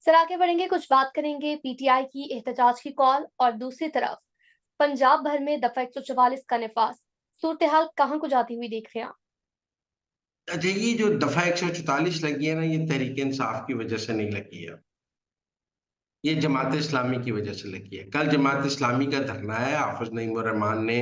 Sir आगे बढ़ेंगे, कुछ बात करेंगे पीटीआई की एहतजाज की कॉल और दूसरी तरफ पंजाब भर में दफा 144 का निफाज। सूरत-ए-हाल कहाँ को जाती हुई देख रहे हैं आप? अच्छा, ये जो दफ़ा 144 लगी है ना, ये तहरीक-ए-इंसाफ की वजह से नहीं लगी है। ये जमात-ए-इस्लामी की वजह से लगी है। कल जमात-ए-इस्लामी का धरना है, हाफ़िज़ नईमुर-रहमान ने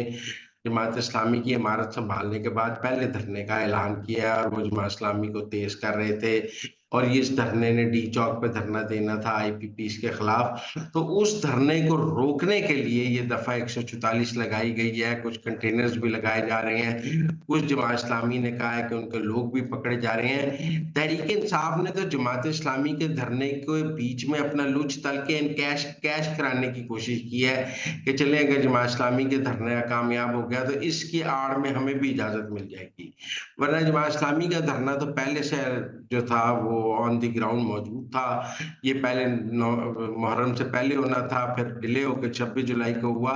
जमात-ए-इस्लामी की इमारत सँभालने के बाद पहले धरने का ऐलान किया और वो जमात-ए-इस्लामी को तेज़ कर रहे थे और ये इस धरने ने डी चौक पे धरना देना था आईपीपीस के खिलाफ। तो उस धरने को रोकने के लिए ये दफ़ा 144 लगाई गई है, कुछ कंटेनर्स भी लगाए जा रहे हैं। कुछ जमात-ए-इस्लामी ने कहा है कि उनके लोग भी पकड़े जा रहे हैं। तहरीक-ए-इंसाफ ने तो जमात-ए-इस्लामी के धरने के बीच में अपना लुच तल के कैश कैश कराने की कोशिश की है कि चलें अगर जमात-ए-इस्लामी के धरना कामयाब हो गया तो इसकी आड़ में हमें भी इजाज़त मिल जाएगी। वरना जमात-ए-इस्लामी का धरना तो पहले से जो था वो ऑन द ग्राउंड मौजूद था। ये पहले मुहर्रम से पहले होना था, फिर डिले होकर 26 जुलाई को हुआ।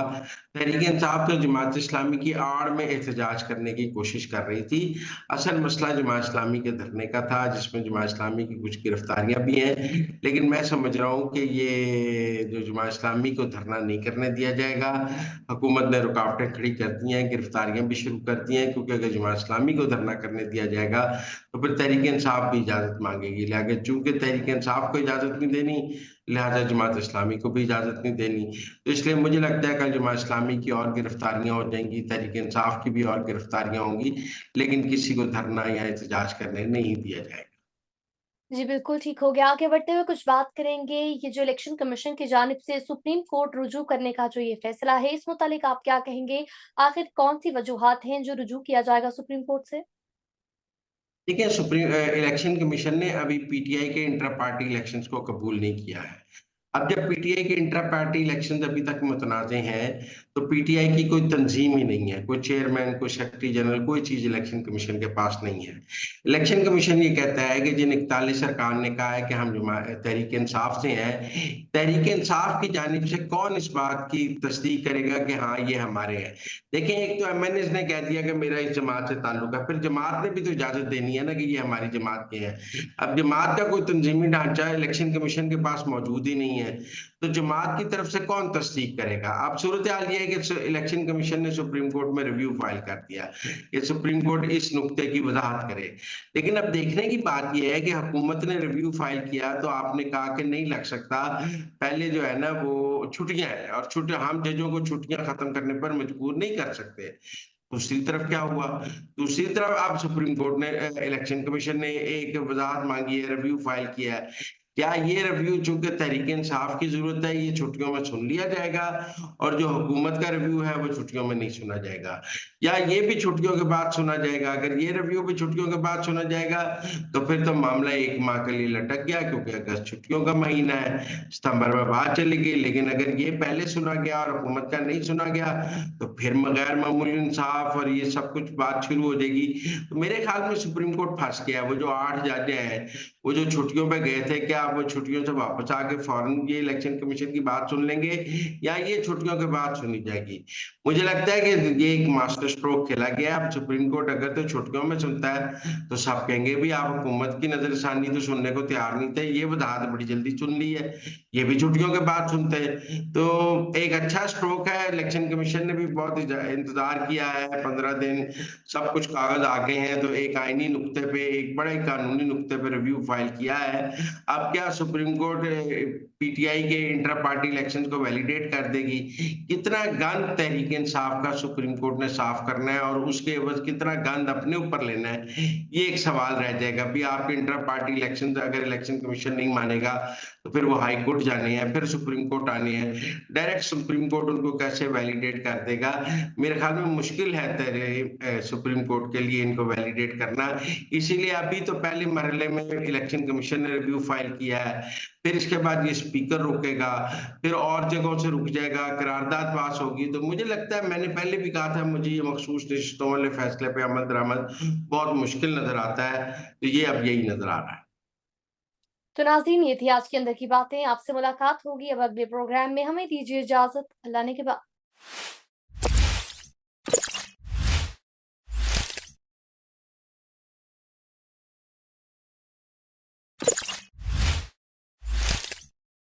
तहरीक-ए-इंसाफ तो जमात-ए-इस्लामी की आड़ में एहतजाज करने की कोशिश कर रही थी। असल मसला जमात-ए-इस्लामी के धरने का था, जिसमें जमात-ए-इस्लामी की कुछ गिरफ्तारियाँ भी हैं। लेकिन मैं समझ रहा हूँ कि ये जो जमात-ए-इस्लामी को धरना नहीं करने दिया जाएगा। हुकूमत ने रुकावटें खड़ी कर दी हैं, गिरफ्तारियाँ भी शुरू कर दी हैं, क्योंकि अगर जमात-ए-इस्लामी को धरना करने दिया जाएगा, तो फिर तहरीक-ए-इंसाफ भी इजाज़त माँगेगी। लिहाज़ा चूँकि तहरीक-ए-इंसाफ को इजाज़त नहीं देनी, लिहाज़ा जमात-ए-इस्लामी को भी इजाज़त नहीं देनी। तो इसलिए मुझे लगता है कल जमात-ए-इस्लामी की और गिरफ्तारियाँ हो जाएँगी, तहरीक-ए-इंसाफ की भी और गिरफ्तारियाँ होंगी, लेकिन किसी को धरना या एहतजाज करने नहीं दिया जाएगा। जी, बिल्कुल ठीक हो गया। आगे बढ़ते हुए कुछ बात करेंगे, ये जो इलेक्शन कमीशन की जानिब से सुप्रीम कोर्ट रुजू करने का जो ये फैसला है, इस मुतालिक आप क्या कहेंगे? आखिर कौन-सी वजूहात हैं जो रुजू किया जाएगा सुप्रीम कोर्ट से? देखिए, इलेक्शन कमीशन ने अभी पीटीआई के इंटर पार्टी इलेक्शंस को कबूल नहीं किया है। अब जब पीटीआई के इंटर पार्टी इलेक्शंस अभी तक मुतनाज़ हैं, तो पीटीआई की कोई तंज़ीम ही नहीं है, कोई चेयरमैन, कोई सेक्रेटरी जनरल, कोई चीज़ इलेक्शन कमीशन के पास नहीं है। इलेक्शन कमीशन ये कहता है कि जिन 41 अरकान ने कहा है कि हम तहरीक-ए-इंसाफ से हैं, तहरीक-ए-इंसाफ की जानिब से कौन इस बात की तस्दीक करेगा कि हाँ, ये हमारे हैं। देखें, एक तो एमएनएस ने कह दिया कि मेरा इस जमात से ताल्लुक है, फिर जमात ने भी तो इजाज़त देनी है ना कि ये हमारी जमात के हैं। अब जमात का कोई तंज़ीमी ढांचा इलेक्शन कमीशन के पास मौजूद ही नहीं है, तो जमात की तरफ से कौन तस्दीक करेगा? अब सूरत-ए-हाल ये है कि इलेक्शन कमीशन ने सुप्रीम कोर्ट में रिव्यू फाइल कर दिया कि सुप्रीम कोर्ट इस नुक्ते की वज़ाहत करे। लेकिन अब देखने की बात ये है कि हुकूमत ने रिव्यू फाइल किया तो आपने कहा कि नहीं लग सकता, पहले जो है ना वो छुट्टियाँ हैं और हम जजों को छुट्टियाँ खत्म करने पर मजबूर नहीं कर सकते। दूसरी तरफ क्या हुआ? दूसरी तरफ अब सुप्रीम कोर्ट ने इलेक्शन कमीशन ने एक वज़ाहत माँगी है, रिव्यू फाइल किया है। क्या ये रिव्यू चूँकि तहरीक-ए-इंसाफ की ज़रूरत है, ये छुट्टियों में सुन लिया जाएगा और जो हुकूमत का रिव्यू है, वो छुट्टियों में नहीं सुना जाएगा? या ये भी छुट्टियों के बाद सुना जाएगा? अगर ये रिव्यू भी छुट्टियों के बाद सुना जाएगा, तो फिर तो मामला 1 माह के लिए लटक गया, क्योंकि अगस्त छुट्टियों का महीना है, सितंबर में बात चलेगी। लेकिन अगर ये पहले सुना गया और हुकूमत का नहीं सुना गया, तो फिर गैर मामूली इंसाफ और ये सब कुछ बात शुरू हो जाएगी। तो मेरे ख्याल में सुप्रीम कोर्ट फँस गया है। वो जो 8 जज हैं, वो जो छुट्टियों पे गए थे, क्या वो छुट्टियों से वापस आके फौरन ये इलेक्शन कमीशन की बात सुन लेंगे या ये छुट्टियों के बाद सुनी जाएगी? मुझे लगता है कि ये एक मास्टर स्ट्रोक खेला गया है। अब सुप्रीम कोर्ट अगर तो छुट्टियों में सुनता है, तो सब कहेंगे भी आप हुकूमत की नज़रसानी तो सुनने को तैयार नहीं थे, ये वज़ाहत बड़ी जल्दी सुन ली है, ये भी छुट्टियों के बाद सुनते हैं। तो एक अच्छा स्ट्रोक है, इलेक्शन कमीशन ने भी बहुत इंतज़ार किया है, 15 दिन, सब कुछ कागज़ आ गए हैं, तो एक आईनी नुक्ते पे, एक बड़े कानूनी नुक्ते पे रिव्यू फाइल किया है। अब क्या सुप्रीम कोर्ट पीटीआई के इंटर पार्टी इलेक्शंस को वैलिडेट कर देगी? कितना गंद तहरीक-ए-इंसाफ का सुप्रीम कोर्ट ने साफ करना है और उसके एवज़ कितना गंद अपने ऊपर लेना है, ये एक सवाल रह जाएगा। अभी आपके इंटर पार्टी इलेक्शंस अगर इलेक्शन कमीशन नहीं मानेगा, तो फिर वो हाई कोर्ट जाने हैं, फिर सुप्रीम कोर्ट आने हैं। डायरेक्ट सुप्रीम कोर्ट उनको कैसे वैलिडेट कर देगा? मेरे ख्याल में मुश्किल है सुप्रीम कोर्ट के लिए इनको वैलिडेट करना। इसीलिए अभी तो पहले मरहले में इलेक्शन कमीशन ने रिव्यू फाइल किया है, फिर इसके बाद ये स्पीकर रोकेगा, फिर और जगहों से रुक जाएगा, करारदाद पास होगी। तो मुझे लगता है, मैंने पहले भी कहा था, मुझे ये मखसूस नशिस्तों वाले फैसले पे अमल दरामद बहुत मुश्किल नज़र आता है, तो ये अब यही नज़र आ रहा है। तो नाज़रीन, ये थी आज के अंदर की बातें। आपसे मुलाकात होगी अब अगले प्रोग्राम में। हमें दीजिए इजाज़त। अल्लाह ने के बाद।